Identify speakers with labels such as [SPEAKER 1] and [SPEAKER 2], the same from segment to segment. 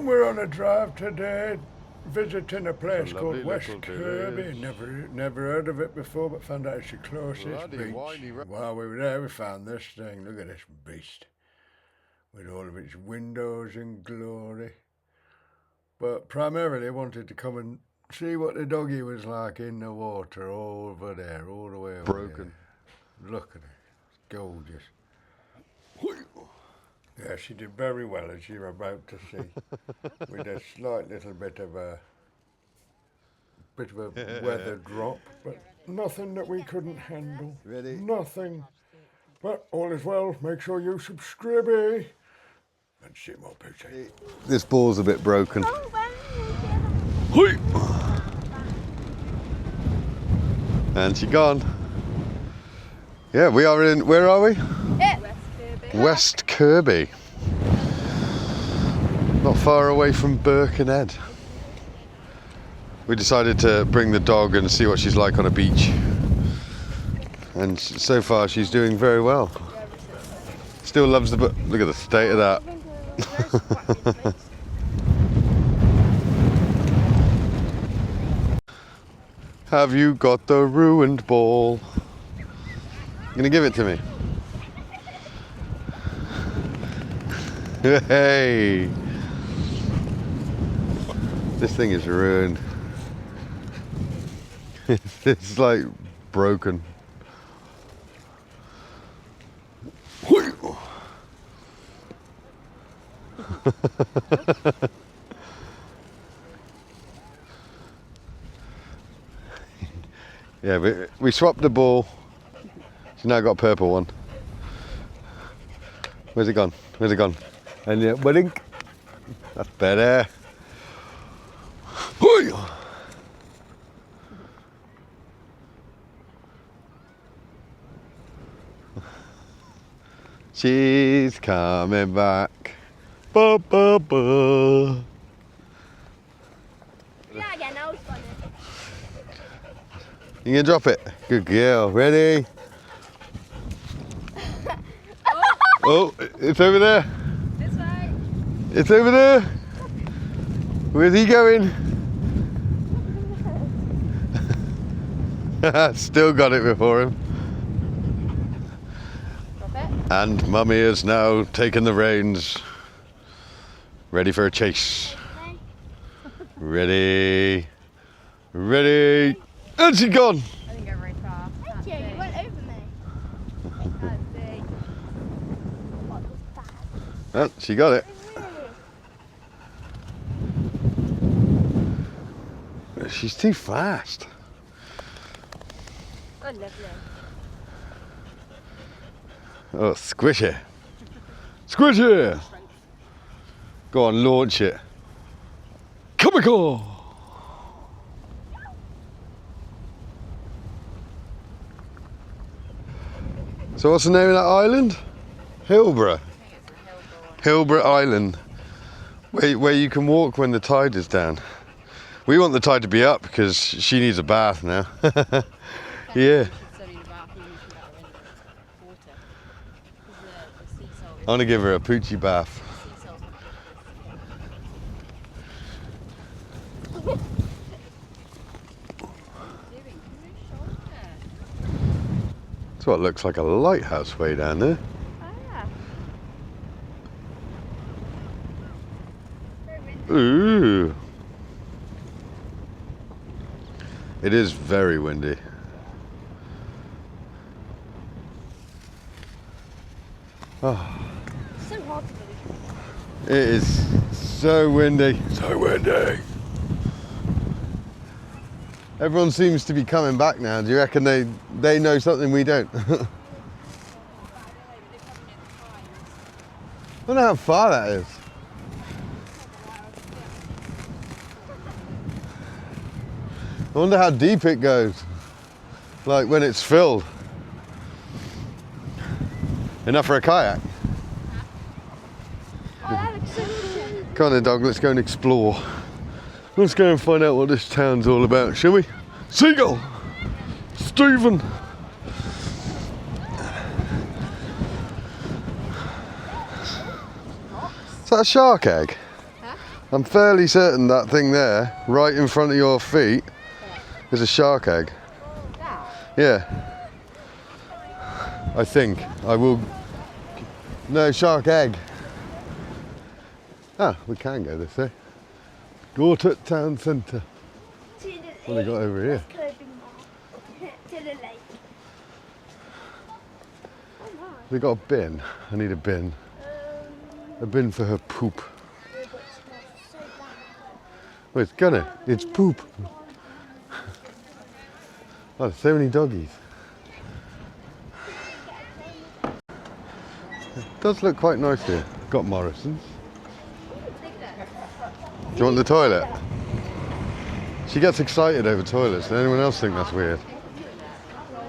[SPEAKER 1] We're on a drive today, visiting a place called West Kirby. Never heard of it before, but found out it's the closest beach. While we were there, we found this thing. Look at this beast, with all of its windows and glory. But primarily, I wanted to come and see what the doggy was like in the water over there, all the way over
[SPEAKER 2] Broken.
[SPEAKER 1] there. Look at it, it's gorgeous. Yeah, she did very well, as you're about to see, with a slight little bit of a weather drop, but nothing that we couldn't handle.
[SPEAKER 2] Ready?
[SPEAKER 1] Nothing. But all is well. Make sure you subscribe and see more pictures.
[SPEAKER 2] This ball's a bit broken. And she gone. Yeah, we are in, where are we? West Kirby. Not far away from Birkenhead. We decided to bring the dog and see what she's like on a beach. And so far she's doing very well. Still loves the book. Look at the state of that. Have you got the ruined ball? You gonna give it to me? Hey! This thing is ruined. It's like broken. Yeah, we swapped the ball. She's now got a purple one. Where's it gone? Where's it gone? And yeah, wedding. That's better. She's coming back. Ba, ba, ba.
[SPEAKER 3] Yeah, again, I was funny.
[SPEAKER 2] You gonna drop it? Good girl. Ready? Oh, it's over there.
[SPEAKER 3] This way.
[SPEAKER 2] It's over there. Where's he going? Still got it before him.
[SPEAKER 3] Drop it.
[SPEAKER 2] And Mummy has now taken the reins. Ready for a chase. Ready. Ready. And she's gone.
[SPEAKER 3] I didn't go very far. Thank you, you went over me. That's big. What was that?
[SPEAKER 2] Oh, she got it. She's too fast.
[SPEAKER 3] Oh, lovely.
[SPEAKER 2] Oh, squish it. Squish it. Go on, launch it. Comical. So what's the name of that island? Hillborough. Hillborough Island. Where you can walk when the tide is down. We want the tide to be up because she needs a bath now. Yeah. I want to give her a poochie bath. That's what looks like a lighthouse way down there.
[SPEAKER 3] Oh, yeah.
[SPEAKER 2] Ooh. It is very windy. Oh.
[SPEAKER 3] So hard to believe.
[SPEAKER 2] It is so windy. So windy. Everyone seems to be coming back now. Do you reckon they know something we don't? I don't know how far that is. I wonder how deep it goes. Like when it's filled. Enough for a kayak.
[SPEAKER 3] Oh, that looks so cool.
[SPEAKER 2] Come on then, dog, let's go and explore. Let's go and find out what this town's all about, shall we? Seagull! Stephen! Is that a shark egg?
[SPEAKER 3] Huh?
[SPEAKER 2] I'm fairly certain that thing there, right in front of your feet, is a shark egg. Yeah. I think. I will... No, shark egg. Ah, we can go this way. Go to town centre. What have they got over here?
[SPEAKER 3] To the lake.
[SPEAKER 2] They got a bin. I need a bin. A bin for her poop. Well, it's gonna. It's poop. Oh, there's so many doggies. It does look quite nice here. Got Morrison's. Do you want the toilet? She gets excited over toilets. Does anyone else think that's weird?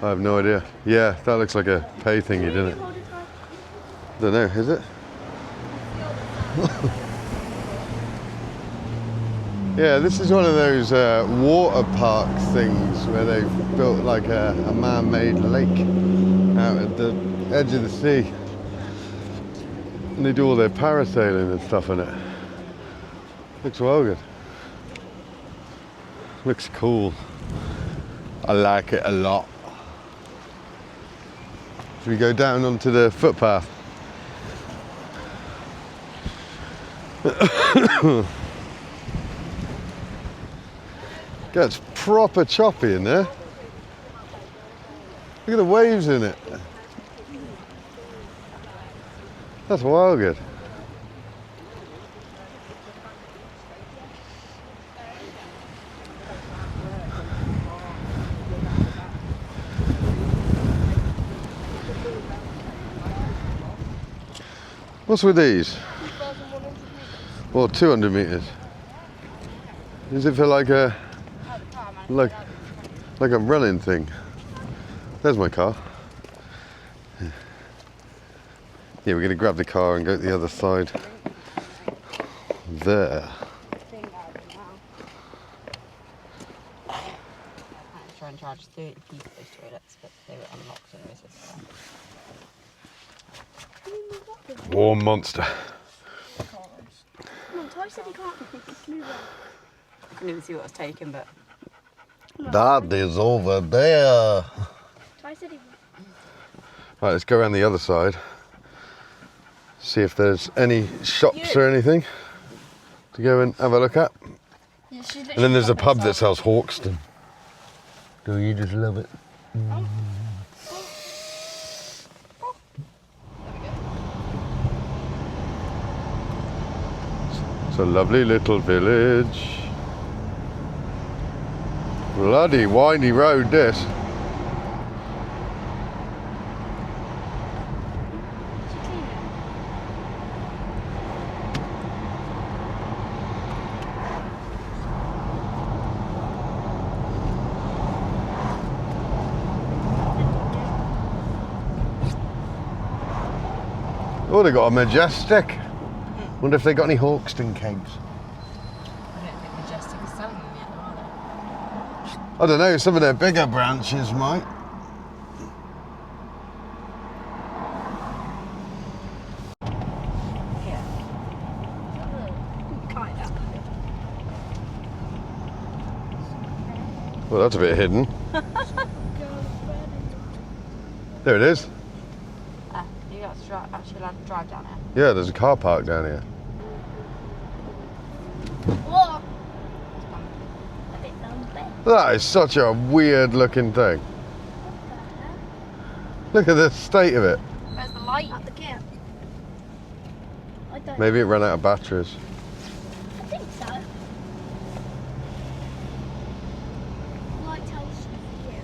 [SPEAKER 2] I have no idea. Yeah, that looks like a pay thingy, doesn't it? Don't know, is it? Yeah, this is one of those water park things where they've built like a man-made lake out at the edge of the sea. And they do all their parasailing and stuff in it. Looks well good. Looks cool. I like it a lot. Should we go down onto the footpath? Gets proper choppy in there. Look at the waves in it. That's wild good. What's with these? 200 meters. Is it for like a running thing? There's my car. Yeah, we're gonna grab the car and go to the other side. There.
[SPEAKER 4] Try and charge 30 people those toilets, but they were unlocked anyway, so it's fine.
[SPEAKER 2] War monster.
[SPEAKER 3] Come on, Ty said he can't move on.
[SPEAKER 4] I couldn't even see what was taken, but
[SPEAKER 2] That is over there.
[SPEAKER 3] Ty said he
[SPEAKER 2] Right, let's go around the other side. See if there's any shops or anything to go and have a look at. And then there's a pub that sells Hawkston. Do you just love it? It's a lovely little village. Bloody windy road this. Oh, they got a Majestic. Wonder if they got any Hawkston kegs.
[SPEAKER 4] I don't think Majestic is selling them yet, are they?
[SPEAKER 2] I don't know, some of their bigger branches might.
[SPEAKER 4] Yeah.
[SPEAKER 3] kind of.
[SPEAKER 2] Well, that's a bit hidden. There it is.
[SPEAKER 4] You got to actually allowed to drive down here.
[SPEAKER 2] Yeah, there's a car park down here.
[SPEAKER 3] Whoa! A bit bumpy.
[SPEAKER 2] That is such a weird looking thing. Look at the state of it.
[SPEAKER 4] Where's the light?
[SPEAKER 3] At the camp. I don't
[SPEAKER 2] Maybe it ran out of batteries.
[SPEAKER 3] I think so. Lighthouse view.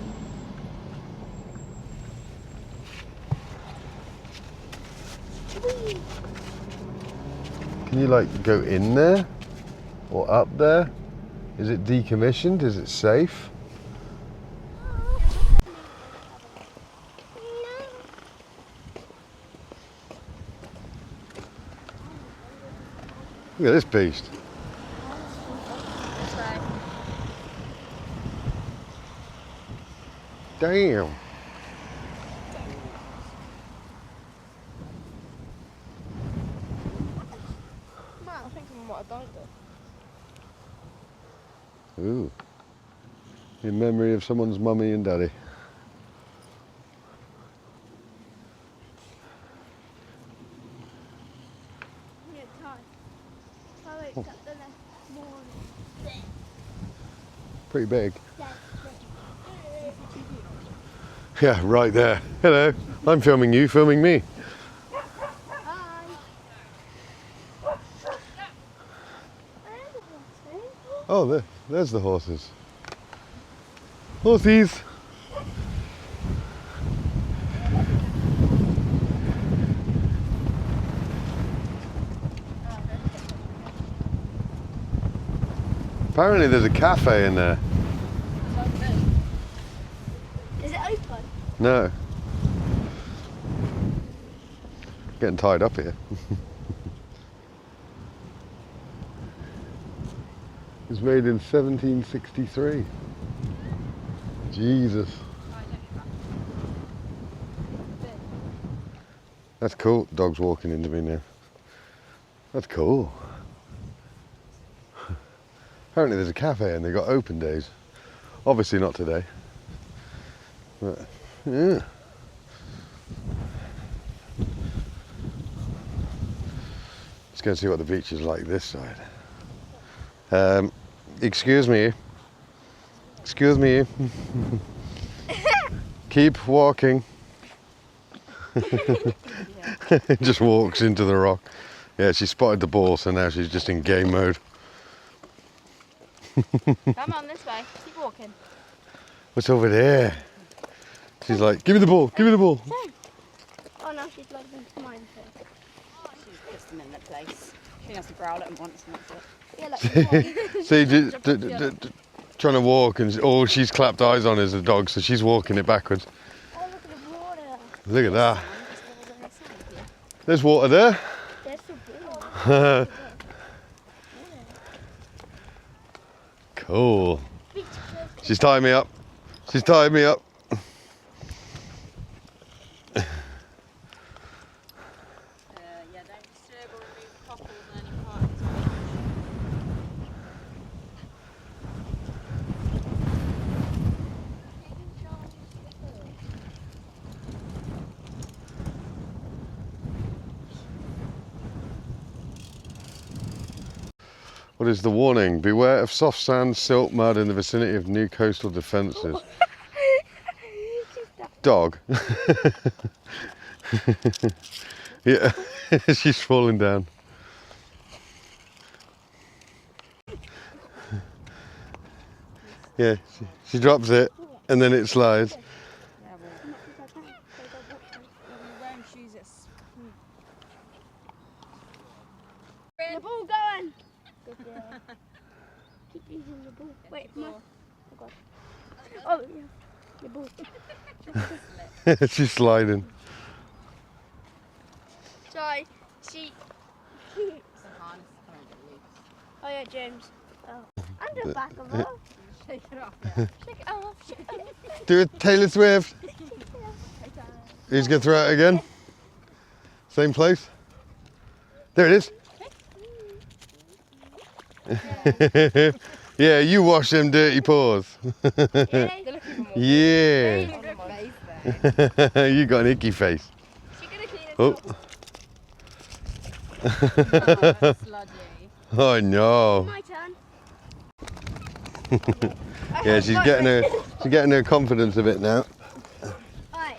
[SPEAKER 3] Whee!
[SPEAKER 2] Can you like go in there? Or up there? Is it decommissioned? Is it safe? Look at this beast. Damn.
[SPEAKER 3] Man, I think someone might have died there.
[SPEAKER 2] Ooh. In memory of someone's mummy and daddy. Pretty big. Yeah, right there. Hello. I'm filming you, filming me. Oh, there's the horses. Horsies. Apparently there's a cafe in there.
[SPEAKER 3] Is it open?
[SPEAKER 2] No. Getting tied up here. It was made in 1763. Jesus. That's cool. Dog's walking into me now. That's cool. Apparently there's a cafe and they've got open days. Obviously not today. But, yeah. Let's go and see what the beach is like this side. Excuse me. Excuse me. Keep walking. Just walks into the rock. Yeah, she spotted the ball, so now she's just in game mode.
[SPEAKER 3] Come on, this way. Keep walking.
[SPEAKER 2] What's over there? She's like, give me the ball, give me the ball.
[SPEAKER 3] Oh no, she's logged into mine first.
[SPEAKER 4] She's puts them in their place. She has to growl at them once and that's it.
[SPEAKER 3] Yeah, like
[SPEAKER 2] See, trying to walk, and all she's clapped eyes on is the dog, so she's walking it backwards.
[SPEAKER 3] oh, look at the water.
[SPEAKER 2] Look at that. There's water there.
[SPEAKER 3] There's some blue.
[SPEAKER 2] Cool. She's tied me up. She's tied me up.
[SPEAKER 4] Yeah, don't disturb or remove couples in any part of the beach.
[SPEAKER 2] What is the warning? Beware of soft sand, silt, mud in the vicinity of new coastal defences. Dog. Yeah, she's falling down. Yeah, she drops it and then it slides.
[SPEAKER 4] Yeah, well, you're wearing shoes that's...
[SPEAKER 3] The ball going. Good girl. Keep using the ball. Wait, no. Oh god. Oh yeah. The ball.
[SPEAKER 2] She's sliding.
[SPEAKER 3] Sorry. She.
[SPEAKER 4] The harness is coming a bit loose.
[SPEAKER 3] Oh yeah, James. Oh. I'm just back of her.
[SPEAKER 4] Shake it off, yeah.
[SPEAKER 3] Shake it off. Shake it off.
[SPEAKER 2] Do it, Taylor Swift. Who's going to throw it again? Same place? There it is. Yeah, you wash them dirty paws. Yeah. You got an icky face. Oh.
[SPEAKER 4] Sludgy.
[SPEAKER 2] Oh no.
[SPEAKER 3] My turn.
[SPEAKER 2] Yeah, she's getting her confidence a bit now.
[SPEAKER 3] Alright.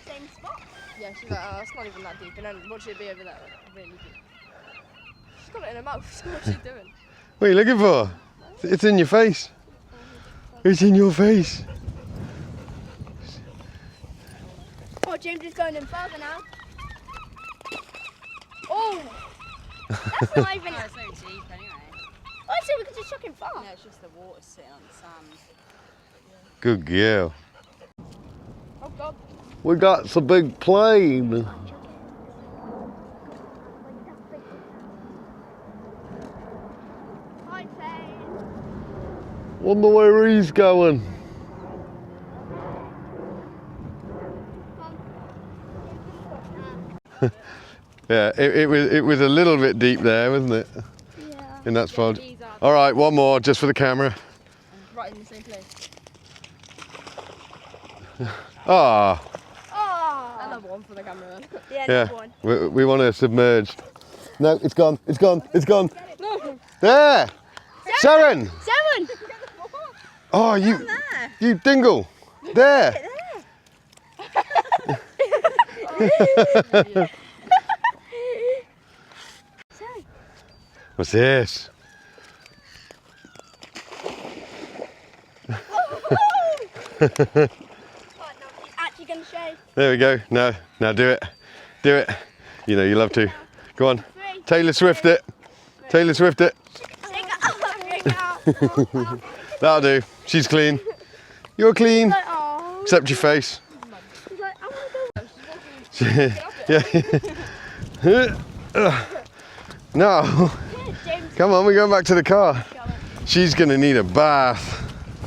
[SPEAKER 3] Same spot.
[SPEAKER 4] Yeah, she's like, oh, it's not even that deep. And then watch it be over there, really deep. She's got it in her mouth. What's she doing?
[SPEAKER 2] What are you looking for? It's in your face. It's in your face.
[SPEAKER 3] Oh, James is going in further now. Oh! That's not even.
[SPEAKER 4] Oh, it's so deep anyway.
[SPEAKER 3] Oh, so we could just chuck him far.
[SPEAKER 4] Yeah, it's just the water sitting on the sand.
[SPEAKER 2] Good girl.
[SPEAKER 3] Oh god.
[SPEAKER 2] We got some big plane.
[SPEAKER 3] Hi, Fane.
[SPEAKER 2] Wonder where he's going. Yeah, it was a little bit deep there, wasn't it?
[SPEAKER 3] Yeah.
[SPEAKER 2] in that spot. All right, one more just for the camera.
[SPEAKER 4] Right in the same place.
[SPEAKER 2] Ah,
[SPEAKER 4] Another one for the camera then.
[SPEAKER 3] Yeah,
[SPEAKER 2] yeah.
[SPEAKER 3] another one.
[SPEAKER 2] We want to submerge. No, it's gone. It's gone. It's gone.
[SPEAKER 4] No.
[SPEAKER 2] There, Sharon.
[SPEAKER 3] 7!
[SPEAKER 2] Oh, you dingle. There. What's this?
[SPEAKER 3] Actually gonna show.
[SPEAKER 2] There we go. Now do it. Do it. You know you love to. Go on.
[SPEAKER 3] 3.
[SPEAKER 2] Taylor Swift it. Taylor Swift it.
[SPEAKER 3] Take it off.
[SPEAKER 2] That'll do. She's clean. You're clean.
[SPEAKER 3] Like, oh.
[SPEAKER 2] Except your face.
[SPEAKER 3] He's like, I want to go.
[SPEAKER 2] Yeah. No.
[SPEAKER 3] James,
[SPEAKER 2] Come on, we're going back to the car. She's gonna need a bath.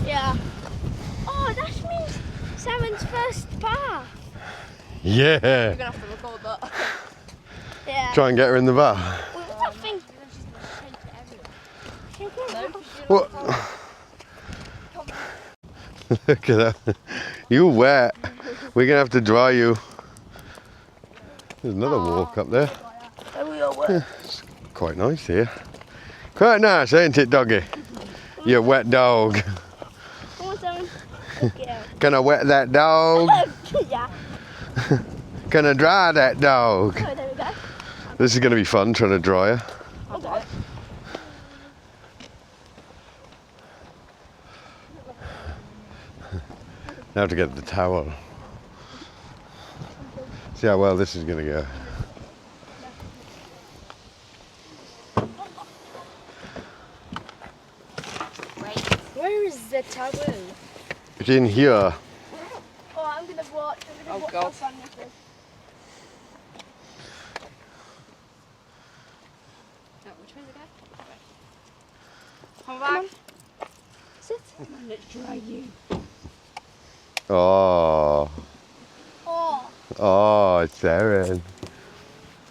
[SPEAKER 3] yeah. Oh, that means 7's first bath.
[SPEAKER 2] Yeah.
[SPEAKER 4] We're gonna have to record that.
[SPEAKER 3] Yeah.
[SPEAKER 2] Try and get her in the bath.
[SPEAKER 3] What's that thing?
[SPEAKER 2] What? Look at that. You wet. We're gonna have to dry you. There's another walk up there.
[SPEAKER 3] There we all were.
[SPEAKER 2] It's quite nice here. Quite nice, ain't it, doggy? You wet dog.
[SPEAKER 3] Come on, 7. Let's get out.
[SPEAKER 2] Can I wet that dog?
[SPEAKER 3] Yeah.
[SPEAKER 2] Can I dry that dog?
[SPEAKER 3] Oh, there we go.
[SPEAKER 2] This is gonna be fun trying to dry her.
[SPEAKER 4] I'll do it.
[SPEAKER 2] Now to get the towel. See how well this is gonna go.
[SPEAKER 4] Where is the towel?
[SPEAKER 2] It's in here.
[SPEAKER 3] Oh, I'm gonna watch.
[SPEAKER 4] Oh,
[SPEAKER 3] watch
[SPEAKER 4] God.
[SPEAKER 3] how fun this is.
[SPEAKER 4] Which way is it go? Come back.
[SPEAKER 3] Sit.
[SPEAKER 4] Let's try you.
[SPEAKER 2] Oh.
[SPEAKER 3] Oh.
[SPEAKER 2] Oh, Sharon.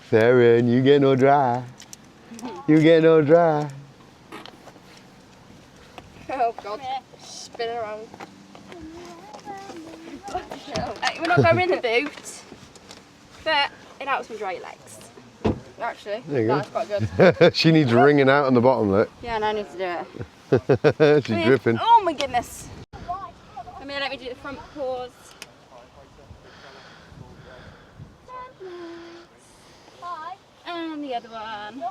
[SPEAKER 2] Sharon, you get no dry. You get no dry.
[SPEAKER 4] Oh God. Spin around. We're not going in the boot, but it helps me dry your legs. Actually,
[SPEAKER 2] There you go.
[SPEAKER 4] that's quite good.
[SPEAKER 2] She needs wringing out on the bottom, look.
[SPEAKER 4] Yeah, and I need to do it.
[SPEAKER 2] She's dripping.
[SPEAKER 4] Oh my goodness. Come here, let me do the front paws.
[SPEAKER 3] Hi.
[SPEAKER 4] And the other one.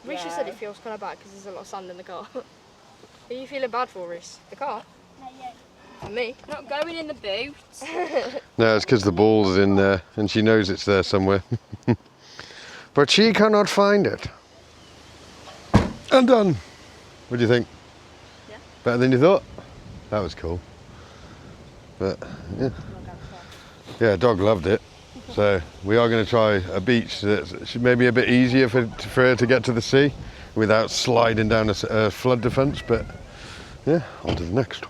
[SPEAKER 4] Reese just said it feels kind of bad because there's a lot of sand in the car. Are you feeling bad for, Reese? The car?
[SPEAKER 3] No, yeah.
[SPEAKER 4] And me? Not going in the boot.
[SPEAKER 2] No, it's because the ball's in there and she knows it's there somewhere. But she cannot find it. And done. What do you think?
[SPEAKER 4] Yeah.
[SPEAKER 2] Better than you thought? That was cool. But yeah. Yeah, dog loved it. So we are going to try a beach that's maybe a bit easier for her to get to the sea without sliding down a flood defence. But yeah, on to the next.